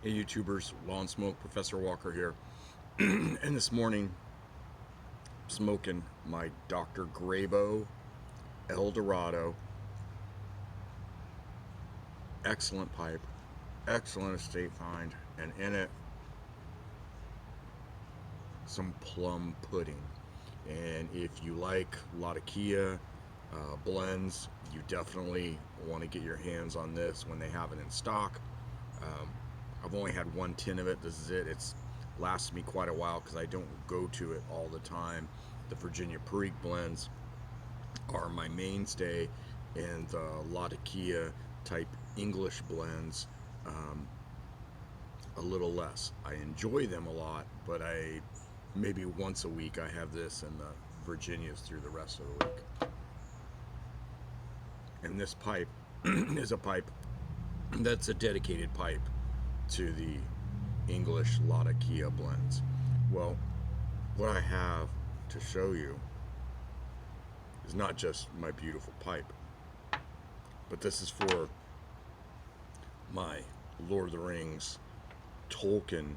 Hey YouTubers, Law and Smoke, Professor Walker here. And this morning, smoking my Dr. Grabo El Dorado. Excellent pipe, excellent estate find, and in it, some plum pudding. And if you like Latakia blends, you definitely want to get your hands on this when they have it in stock. Um, I've only had one tin of it. This is it. It's lasted me quite a while because I don't go to it all the time. The Virginia Perique blends are my mainstay, and the Latakia type English blends a little less. I enjoy them a lot, but I maybe once a week I have this and the Virginias through the rest of the week. And this pipe is a pipe that's a dedicated pipe to the English Latakia blends. Well, what I have to show you is not just my beautiful pipe, but this is for my Lord of the Rings Tolkien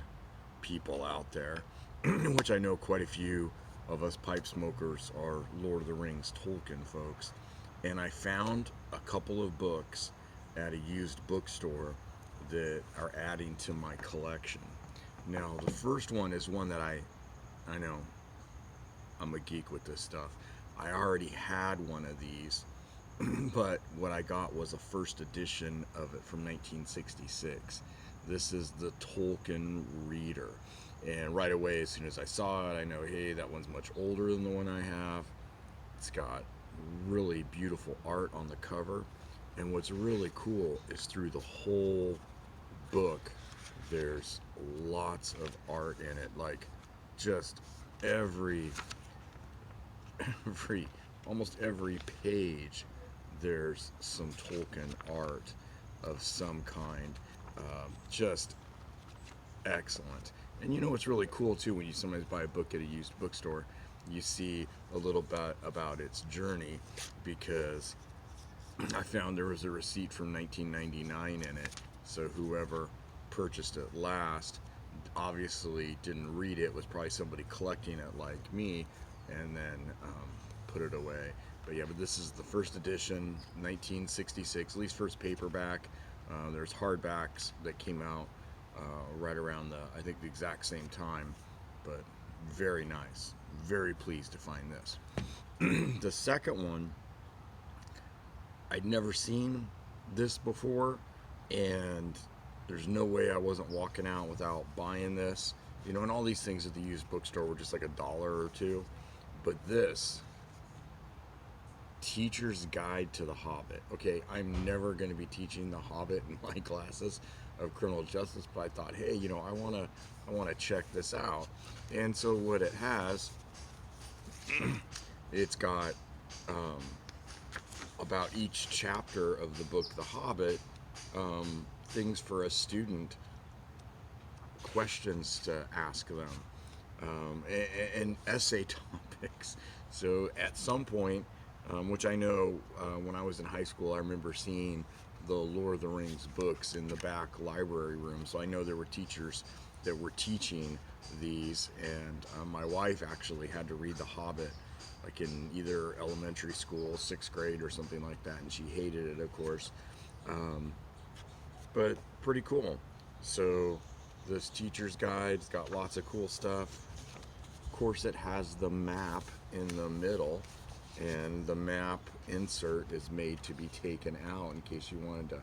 people out there, which I know quite a few of us pipe smokers are Lord of the Rings Tolkien folks. And I found a couple of books at a used bookstore that are adding to my collection. Now, the first one is one that I know I'm a geek with this stuff. I already had one of these, but what I got was a first edition of it from 1966. This is the Tolkien Reader. And right away, as soon as I saw it, I know, hey, that one's much older than the one I have. It's got really beautiful art on the cover. And what's really cool is through the whole book, there's lots of art in it. Like just every almost every page, there's some Tolkien art of some kind. Just excellent. And you know what's really cool too, when you sometimes buy a book at a used bookstore, you see a little bit about its journey, because I found there was a receipt from 1999 in it. So whoever purchased it last obviously didn't read it, was probably somebody collecting it like me, and then put it away. But yeah, but this is the first edition, 1966, at least first paperback. There's hardbacks that came out right around I think the exact same time, but very nice. Very pleased to find this. The second one, I'd never seen this before, and there's no way I wasn't walking out without buying this. You know, and all these things at the used bookstore were just like $1 or $2. But this, Teacher's Guide to the Hobbit. Okay, I'm never going to be teaching the Hobbit in my classes of criminal justice, but I thought, hey, you know, I want to check this out. And so what it has, it's got about each chapter of the book The Hobbit, things for a student, questions to ask them, and essay topics. So at some point, which I know when I was in high school, I remember seeing the Lord of the Rings books in the back library room. So I know there were teachers that were teaching these, and my wife actually had to read The Hobbit like in either elementary school, 6th grade or something like that, and she hated it, of course. But pretty cool. So this teacher's guide's got lots of cool stuff. Of course, it has the map in the middle, and the map insert is made to be taken out in case you wanted to,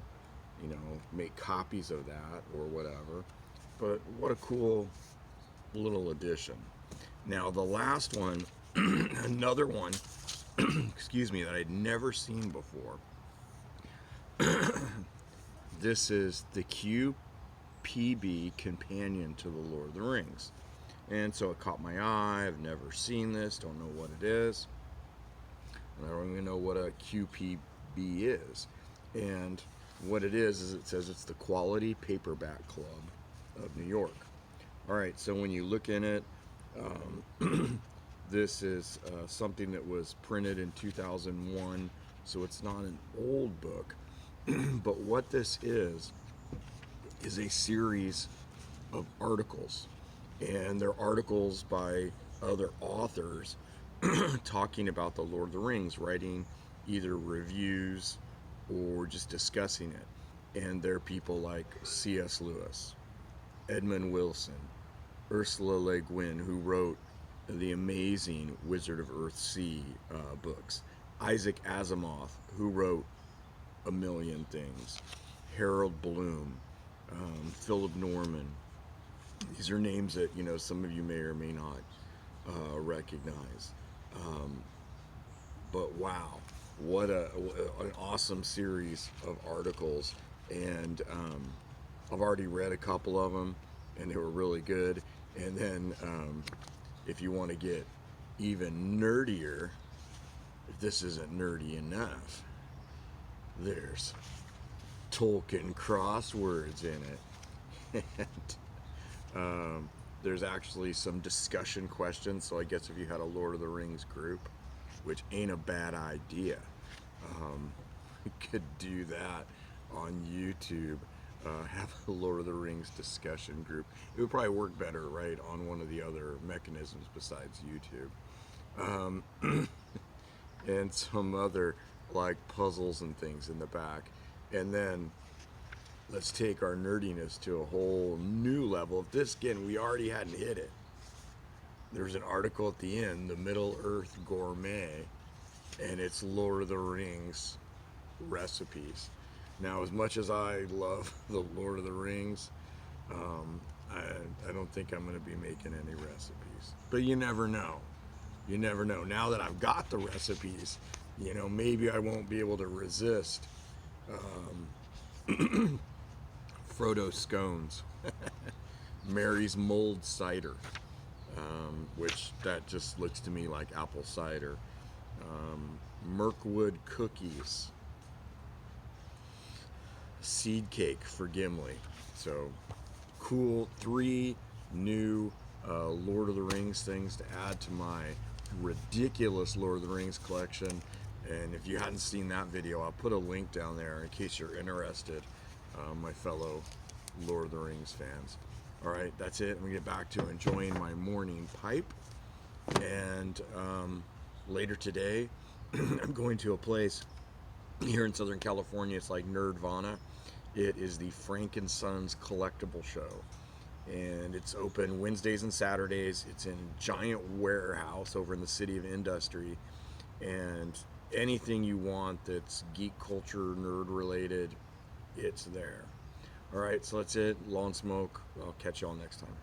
you know, make copies of that or whatever. But what a cool little addition. Now the last one, another one, excuse me, that I'd never seen before. This is the QPB Companion to the Lord of the Rings. And so it caught my eye. I've never seen this, don't know what it is. And I don't even know what a QPB is. And what it is it says it's the Quality Paperback Club of New York. All right, so when you look in it, this is something that was printed in 2001, so it's not an old book. But what this is is a series of articles, and they're articles by other authors talking about the Lord of the Rings, writing either reviews or just discussing it. And there are people like C.S. Lewis, Edmund Wilson, Ursula Le Guin, who wrote the amazing Wizard of Earthsea books, Isaac Asimov, who wrote a million things, Harold Bloom, Philip Norman. These are names that some of you may or may not recognize. Um, but wow, what an awesome series of articles, and I've already read a couple of them, and they were really good. And then if you want to get even nerdier, if this isn't nerdy enough, there's Tolkien crosswords in it. And there's actually some discussion questions, so I guess if you had a Lord of the Rings group, which ain't a bad idea, you could do that on YouTube. Have a Lord of the Rings discussion group. It would probably work better, right, on one of the other mechanisms besides YouTube. And some other like puzzles and things in the back. And then let's take our nerdiness to a whole new level. If this, again, we already hadn't hit it. There's an article at the end, the Middle Earth Gourmet, and it's Lord of the Rings recipes. Now, as much as I love the Lord of the Rings, I don't think I'm going to be making any recipes. But you never know. You never know. Now that I've got the recipes, maybe I won't be able to resist Frodo scones, Mary's mulled cider, which that just looks to me like apple cider, Mirkwood cookies, seed cake for Gimli. So cool, 3 new Lord of the Rings things to add to my ridiculous Lord of the Rings collection. And if you hadn't seen that video, I'll put a link down there in case you're interested, my fellow Lord of the Rings fans. All right, that's it. I'm gonna get back to enjoying my morning pipe, and later today I'm going to a place here in Southern California. It's like Nerdvana. It is the Frank and Sons collectible show, and it's open Wednesdays and Saturdays. It's in a giant warehouse over in the City of Industry, and anything you want that's geek culture, nerd related, it's there. All right, so that's it. Lawn smoke. I'll catch y'all next time.